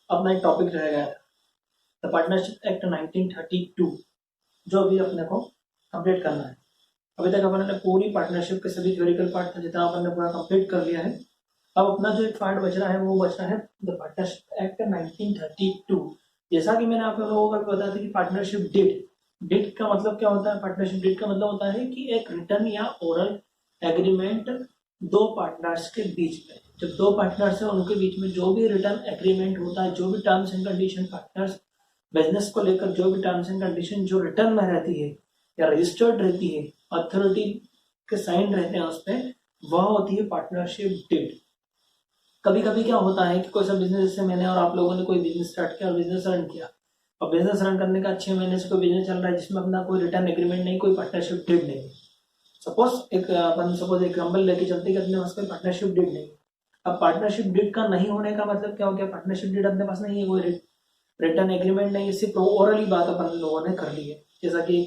अपना एक टॉपिक रह गया था द पार्टनरशिप एक्ट 1932, जो अभी अपने को कंप्लीट करना है। अभी तक अपन ने पूरी पार्टनरशिप के सभी थ्योरिकल पार्ट था जितना अपन ने पूरा कंप्लीट कर लिया है। अब अपना जो एक पार्ट बच रहा है वो बच रहा है द पार्टनरशिप एक्ट 1932। जैसा कि मैंने आप लोगों को बताया था कि पार्टनरशिप डीड, डीड का मतलब क्या होता है? पार्टनरशिप डीड का मतलब होता है कि एक रिटर्न या ओरल एग्रीमेंट दो पार्टनर्स के बीच में, जब दो पार्टनर्स हैं उनके बीच में जो भी रिटर्न एग्रीमेंट होता है, जो भी terms and condition partners business को लेकर, जो भी टर्म्स एंड कंडीशन जो रिटर्न में रहती है या रजिस्टर्ड रहती है, अथॉरिटी के साइन रहते हैं उस पर, वह होती है पार्टनरशिप डीड। कभी कभी क्या होता है कि कोई सा बिजनेस, जैसे मैंने और आप लोगों ने कोई बिजनेस स्टार्ट किया और बिजनेस रन किया, और बिजनेस रन करने का 6 महीने से कोई बिजनेस चल रहा है जिसमें अपना कोई रिटर्न एग्रीमेंट नहीं, कोई पार्टनरशिप डीड नहीं। सपोज एक एग्जाम्पल लेके चलते कि अपने पास कोई पार्टनरशिप डीड नहीं। अब पार्टनरशिप डीड का नहीं होने का मतलब क्या हो गया? पार्टनरशिप डीड अपने पास नहीं है, कोई रिटर्न एग्रीमेंट नहीं, सिर्फ ओरली बात अपन लोगों ने कर ली है। जैसा कि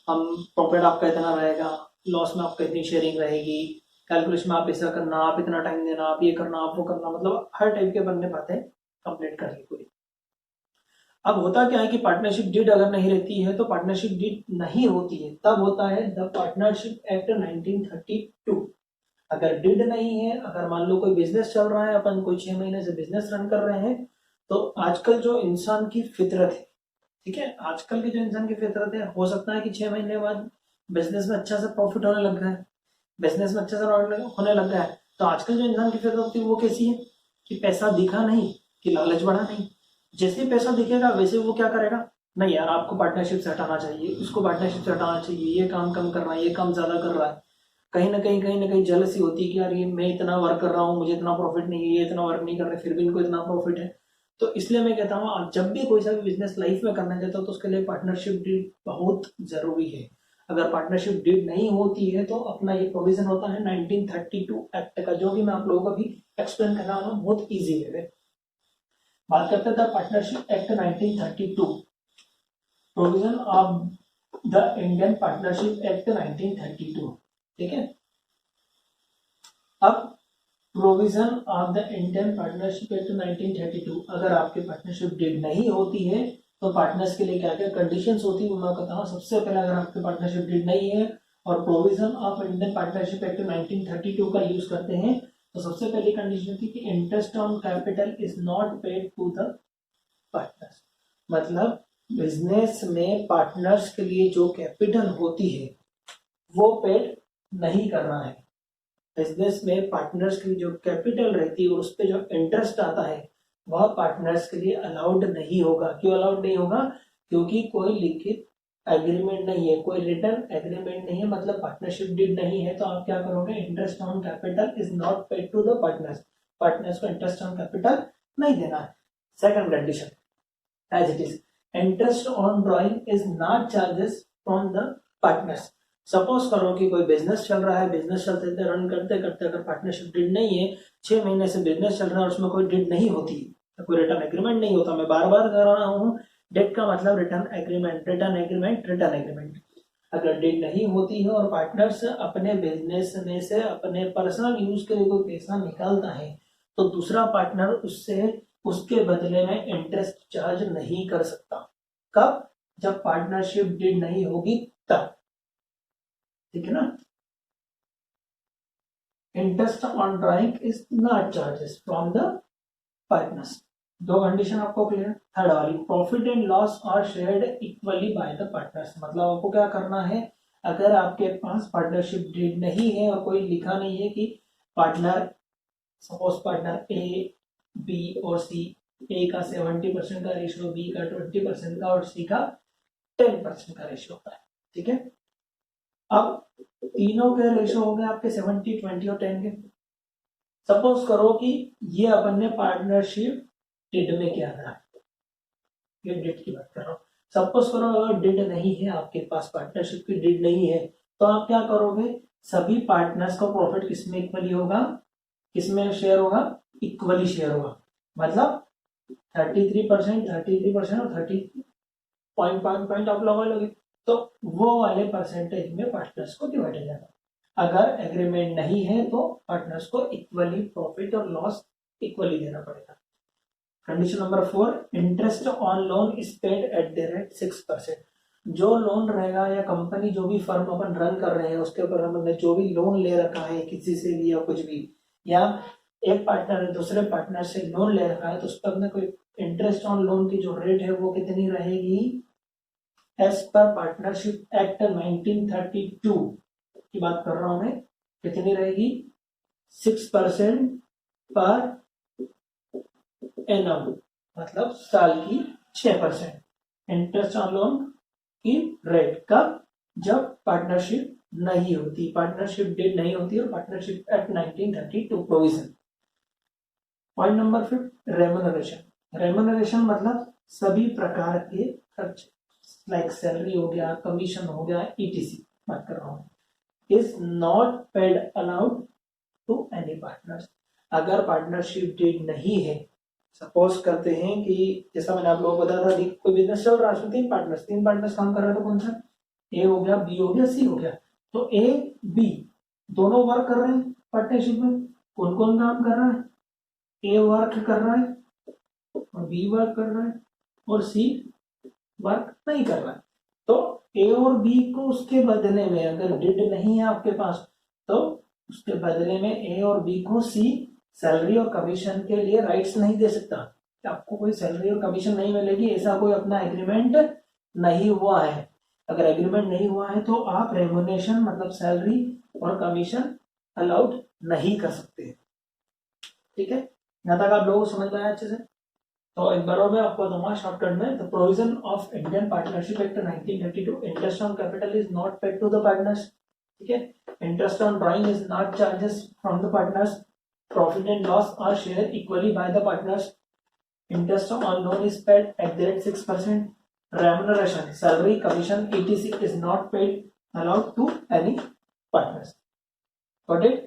हम प्रॉफिट आपका इतना रहेगा, लॉस में आपका इतनी शेयरिंग रहेगी, कैलकुलेशन में आप ऐसा करना, आप इतना टाइम देना, आप ये करना, आप वो करना, मतलब हर टाइप के अपन ने बातें कंप्लीट कर ली पूरी। अब होता क्या है कि पार्टनरशिप डीड अगर नहीं रहती है तो पार्टनरशिप डीड नहीं होती है, तब होता है द पार्टनरशिप एक्ट 1932। अगर डीड नहीं है, अगर मान लो कोई बिजनेस चल रहा है, अपन कोई 6 महीने से बिजनेस रन कर रहे हैं, तो आजकल जो इंसान की फितरत है, ठीक है, आजकल की जो इंसान की फितरत है, हो सकता है कि 6 महीने बाद बिजनेस में अच्छा से प्रॉफिट होने लग गया है, बिजनेस में अच्छा से होने लग गया है। तो आजकल जो इंसान की फितरत होती है वो कैसी है कि पैसा दिखा नहीं कि लालच बढ़ा नहीं। जैसे ही पैसा दिखेगा वैसे वो क्या करेगा, नहीं यार आपको पार्टनरशिप से हटाना चाहिए, उसको पार्टनरशिप से हटाना चाहिए, ये काम कम कर रहा है, ये काम ज्यादा कर रहा है। कहीं ना कहीं जलसी होती है कि यार ये मैं इतना वर्क कर रहा हूँ, मुझे इतना प्रॉफिट नहीं है, ये इतना वर्क नहीं कर रहे, फिर भी इनको इतना प्रॉफिट है। तो इसलिए मैं कहता हूँ आप जब भी कोई सा भी बिजनेस लाइफ में करना चाहते हो तो उसके लिए पार्टनरशिप डीड बहुत जरूरी है। अगर पार्टनरशिप डीड नहीं होती है तो अपना ये प्रोविजन होता है 1932 एक्ट का, जो कि मैं आप लोगों को भी एक्सप्लेन करना वाला हूँ बहुत ईजी वे में। बात करते थे partnership act 1932, provision of the Indian partnership act 1932। ठीक है, अब provision of the Indian partnership act 1932, अगर आपकी पार्टनरशिप डीड नहीं होती है तो पार्टनर्स के लिए क्या क्या कंडीशंस होती है मैं कहता हूँ। सबसे पहले अगर आपकी पार्टनरशिप डीड नहीं है और provision of Indian partnership act 1932 का यूज करते हैं, तो सबसे पहली कंडीशन थी कि interest on capital is not paid to the partners. मतलब बिजनेस में पार्टनर्स के लिए जो कैपिटल होती है वो पेड नहीं करना है। बिजनेस में पार्टनर्स की जो कैपिटल रहती है उस पर जो इंटरेस्ट आता है वह पार्टनर्स के लिए अलाउड नहीं होगा। क्यों अलाउड नहीं होगा? क्योंकि कोई लिखित एग्रीमेंट नहीं है, कोई रिटर्न एग्रीमेंट नहीं है, मतलब पार्टनरशिप डीड नहीं है। तो आप क्या करोगे? Interest on capital is not paid to the partners, partners को इंटरेस्ट ऑन कैपिटल नहीं देना है। Second condition as it is, interest on drawing is not charges from the partners. Suppose करो कि कोई बिजनेस चल रहा है, बिजनेस चलते थे रन करते करते अगर पार्टनरशिप डीड नहीं है, 6 महीने से बिजनेस चल रहा है और उसमें कोई डीड नहीं होती, कोई रिटर्न एग्रीमेंट नहीं होता, मैं बार बार कह रहा हूँ डेट का मतलब return agreement, return agreement, return agreement. अगर डीड नहीं होती है और पार्टनर्स अपने बिजनेस में से अपने पर्सनल यूज के लिए कोई पैसा निकालता है तो दूसरा पार्टनर उससे उसके बदले में इंटरेस्ट चार्ज नहीं कर सकता। कब? जब पार्टनरशिप डीड नहीं होगी तब। ठीक है ना? Interest on drawing is not charges from the partners. दो कंडीशन आपको क्लियर। थर्ड वाली, profit and loss are shared equally by the partners. मतलब आपको क्या करना है, अगर आपके पास पार्टनरशिप डीड नहीं है और कोई लिखा नहीं है कि पार्टनर, सपोज पार्टनर ए, बी और सी, ए का 70% का रेशियो, बी का 20% का और सी का 10% का रेशियो होता है। ठीक है, अब तीनों के रेशो हो गए आपके 70, 20 और 10 के। सपोज करो कि ये अपन ने पार्टनरशिप डिड में किया था, ये डिड की बात कर रहा हूँ। सपोज करो अगर डिड नहीं है आपके पास, पार्टनरशिप की डिड नहीं है, तो आप क्या करोगे? सभी पार्टनर्स का प्रॉफिट किसमें इक्वली होगा, किसमें शेयर होगा? इक्वली शेयर होगा। मतलब 33%, 33% और 30 पॉइंट पॉइंट पॉइंट आप लगा लोगे तो वो वाले परसेंटेज में पार्टनर्स को डिवाइड हो जाएगा। अगर एग्रीमेंट नहीं है तो पार्टनर्स को इक्वली प्रॉफिट और लॉस इक्वली देना पड़ेगा। Condition number 4, interest on loan is paid at the rate 6%। जो लोन रहेगा या कंपनी जो भी फर्म अपन रन कर रहे हैं उसके ऊपर हमने जो भी लोन ले रखा है किसी से भी या कुछ भी, या एक पार्टनर ने दूसरे पार्टनर से लोन ले रखा है तो उस पर अपने कोई इंटरेस्ट ऑन लोन की जो रेट है वो कितनी रहेगी, एज पर पार्टनरशिप एक्ट 1932 की बात कर रहा हूं मैं, कितनी रहेगी, 6% पर एनम, मतलब साल की 6% इंटरेस्ट ऑन लोन की रेट। कब? जब पार्टनरशिप नहीं होती, पार्टनरशिप डेट नहीं होती और partnership act 1932 provision. Point number 5, remuneration. Remuneration मतलब सभी प्रकार के खर्च, लाइक सैलरी हो गया, कमीशन हो गया, ईटीसी बात कर रहा हूं, is not paid allowed to any partners. अगर पार्टनरशिप डेट नहीं है, सपोज करते हैं कि जैसा मैंने आप लोगों को बताया था, कोई बिजनेस चल रहा है, उसमें तीन पार्टनर्स काम कर रहे थे, कौन सा, ए हो गया, बी हो गया, सी हो गया। तो ए बी दोनों वर्क कर रहे हैं पार्टनरशिप में। कौन कौन काम कर रहा है, ए वर्क कर रहा है और बी वर्क कर रहा है और सी वर्क नहीं कर रहा है। तो ए और बी को उसके बदले में, अगर डिड नहीं है आपके पास, तो उसके बदले में ए और बी को सी सैलरी और कमीशन के लिए राइट्स नहीं दे सकता। आपको कोई सैलरी और कमीशन नहीं मिलेगी, ऐसा कोई अपना एग्रीमेंट नहीं हुआ है। अगर एग्रीमेंट नहीं हुआ है तो आप रेमुनेशन मतलब सैलरी और कमीशन अलाउड नहीं कर सकते। ठीक है, यहां तक आप लोगों को समझ में आया अच्छे से? तो एक बार और मैं आपको दूंगा शॉर्टकट में। The provision of Indian partnership act 1932, interest on capital is not paid to the partners. ठीक है, interest on drawing is not charges from the partners, profit and loss are share equally by the partners, interest on loan is paid at the rate 6%, remuneration, salary, commission, etc. is not paid allowed to any partners. Got it?